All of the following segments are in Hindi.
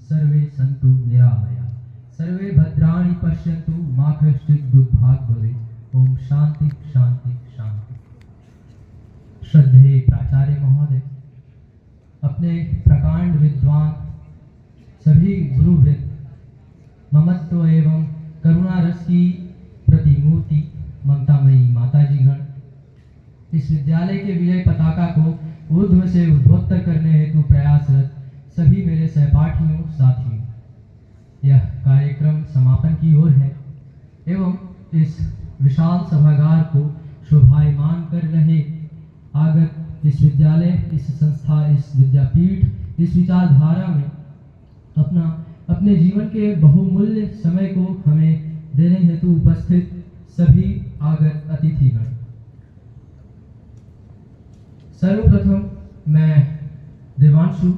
सर्वे सन्तु निरामया, सर्वे भद्राणि पश्यन्तु, मा कश्चित् दुर्भाग् भवेत्। ओम शांति शांति शांति। श्रद्धेय प्राचार्य महोदय, अपने प्रकांड विद्वान सभी गुरुवृंद, ममत्व एवं करुणा रस की प्रतिमूर्ति ममतामयी माताजीगण, इस विद्यालय के विजय पताका को ऊर्ध्व से ऊर्ध्वोत्तर करने हेतु प्रयासरत सभी मेरे सहपाठियों साथियों, यह कार्यक्रम समापन की ओर है एवं इस विशाल सभागार को शोभायमान कर रहे आगत इस विद्यालय, इस संस्था, इस विद्यापीठ, इस विचारधारा में अपने जीवन के बहुमूल्य समय को हमें देने हेतु उपस्थित सभी आगत अतिथिगण, सर्वप्रथम मैं देवांशु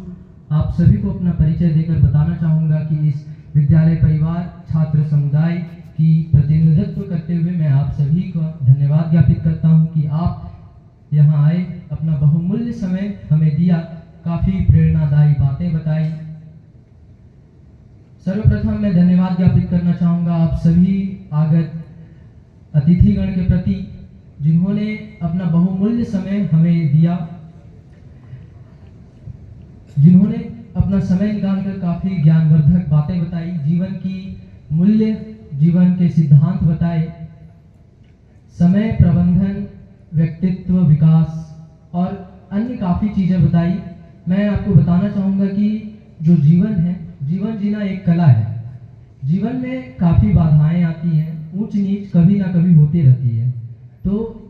आप सभी को अपना परिचय देकर बताना चाहूँगा कि इस विद्यालय परिवार छात्र समुदाय की प्रतिनिधित्व करते हुए मैं आप सभी का धन्यवाद ज्ञापित करता हूँ कि आप यहाँ आए, अपना बहुमूल्य समय हमें दिया, काफ़ी प्रेरणादायी बातें बताई। सर्वप्रथम मैं धन्यवाद ज्ञापित करना चाहूँगा आप सभी आगत अतिथिगण के प्रति, जिन्होंने अपना बहुमूल्य समय हमें दिया, जिन्होंने अपना समय निकालकर काफ़ी ज्ञानवर्धक बातें बताई, जीवन की मूल्य, जीवन के सिद्धांत बताए, समय प्रबंधन, व्यक्तित्व विकास और अन्य काफ़ी चीज़ें बताई। मैं आपको बताना चाहूँगा कि जो जीवन है, जीवन जीना एक कला है। जीवन में काफ़ी बाधाएं आती हैं, ऊंच नीच कभी ना कभी होती रहती है, तो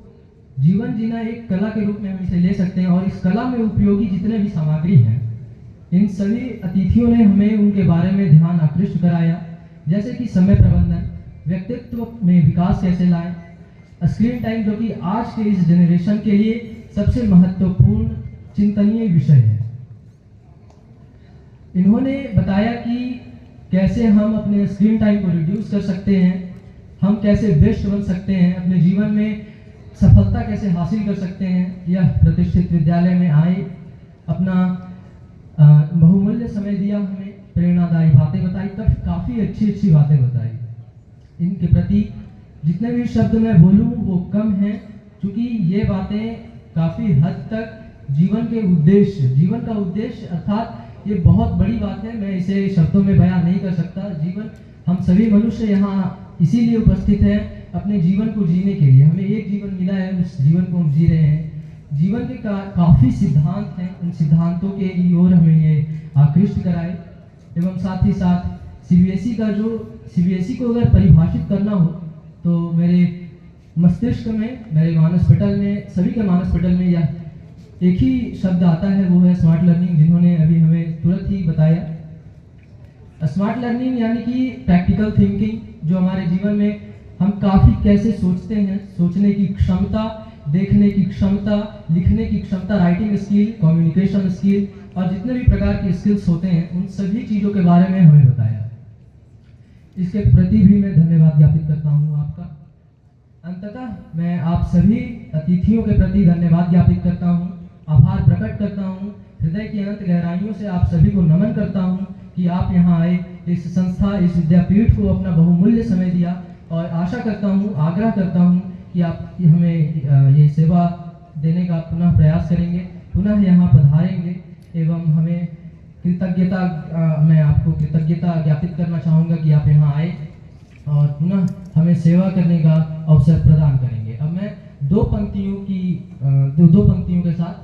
जीवन जीना एक कला के रूप में हम इसे ले सकते हैं। और इस कला में उपयोगी जितने भी सामग्री हैं, इन सभी अतिथियों ने हमें उनके बारे में ध्यान आकृष्ट कराया, जैसे कि समय प्रबंधन, व्यक्तित्व में विकास कैसे लाएं, स्क्रीन टाइम जो कि आज के इस जनरेशन के लिए सबसे महत्वपूर्ण चिंतनीय विषय है। इन्होंने बताया कि कैसे हम अपने स्क्रीन टाइम को रिड्यूस कर सकते हैं, हम कैसे बेस्ट बन सकते हैं, अपने जीवन में सफलता कैसे हासिल कर सकते हैं। यह प्रतिष्ठित विद्यालय में आए, अपना बहुमूल्य समय दिया, हमें प्रेरणादायी बातें बताई, तब काफ़ी अच्छी अच्छी बातें बताई। इनके प्रति जितने भी शब्द मैं बोलूँ वो कम हैं, क्योंकि ये बातें काफ़ी हद तक जीवन के उद्देश्य, जीवन का उद्देश्य अर्थात ये बहुत बड़ी बात है, मैं इसे शब्दों में बयान नहीं कर सकता। जीवन, हम सभी मनुष्य यहाँ इसीलिए उपस्थित हैं अपने जीवन को जीने के लिए। हमें एक जीवन मिला है, उस जीवन को हम जी रहे हैं। जीवन के काफ़ी सिद्धांत हैं, उन सिद्धांतों के ओर हमें ये आकृष्ट कराए। एवं साथ ही साथ सीबीएसई को अगर परिभाषित करना हो तो मेरे मस्तिष्क में, मेरे मानस पटल में, सभी के मानस पटल में यह एक ही शब्द आता है, वो है स्मार्ट लर्निंग, जिन्होंने अभी हमें तुरंत ही बताया। स्मार्ट लर्निंग यानी कि प्रैक्टिकल थिंकिंग, जो हमारे जीवन में हम काफ़ी कैसे सोचते हैं, सोचने की क्षमता, देखने की क्षमता, लिखने की क्षमता, राइटिंग स्किल, कम्युनिकेशन स्किल और जितने भी प्रकार की स्किल्स होते हैं, उन सभी चीज़ों के बारे में हमें बताया। इसके प्रति भी मैं धन्यवाद ज्ञापित करता हूँ आपका। अंततः मैं आप सभी अतिथियों के प्रति धन्यवाद ज्ञापित करता हूँ, आभार प्रकट करता हूँ, हृदय की अनंत गहराइयों से आप सभी को नमन करता हूँ कि आप यहाँ आए, इस संस्था, इस विद्यापीठ को अपना बहुमूल्य समय दिया, और आशा करता हूँ, आग्रह करता हूँ कि आप हमें ये सेवा देने का पुनः प्रयास करेंगे, पुनः यहाँ पधारेंगे एवं हमें मैं आपको कृतज्ञता ज्ञापित करना चाहूँगा कि आप यहाँ आए और पुनः हमें सेवा करने का अवसर प्रदान करेंगे। अब मैं दो पंक्तियों के साथ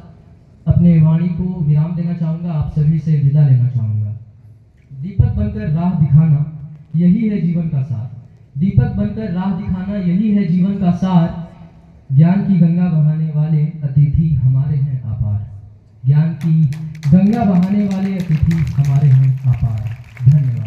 अपने वाणी को विराम देना चाहूँगा, आप सभी से विदा लेना चाहूँगा। दीपक बनकर राह दिखाना, यही है जीवन का सार। दीपक बनकर राह दिखाना, यही है जीवन का सार। ज्ञान की गंगा बहाने वाले अतिथि हमारे हैं अपार। ज्ञान की गंगा बहाने वाले अतिथि हमारे हैं अपार। धन्यवाद।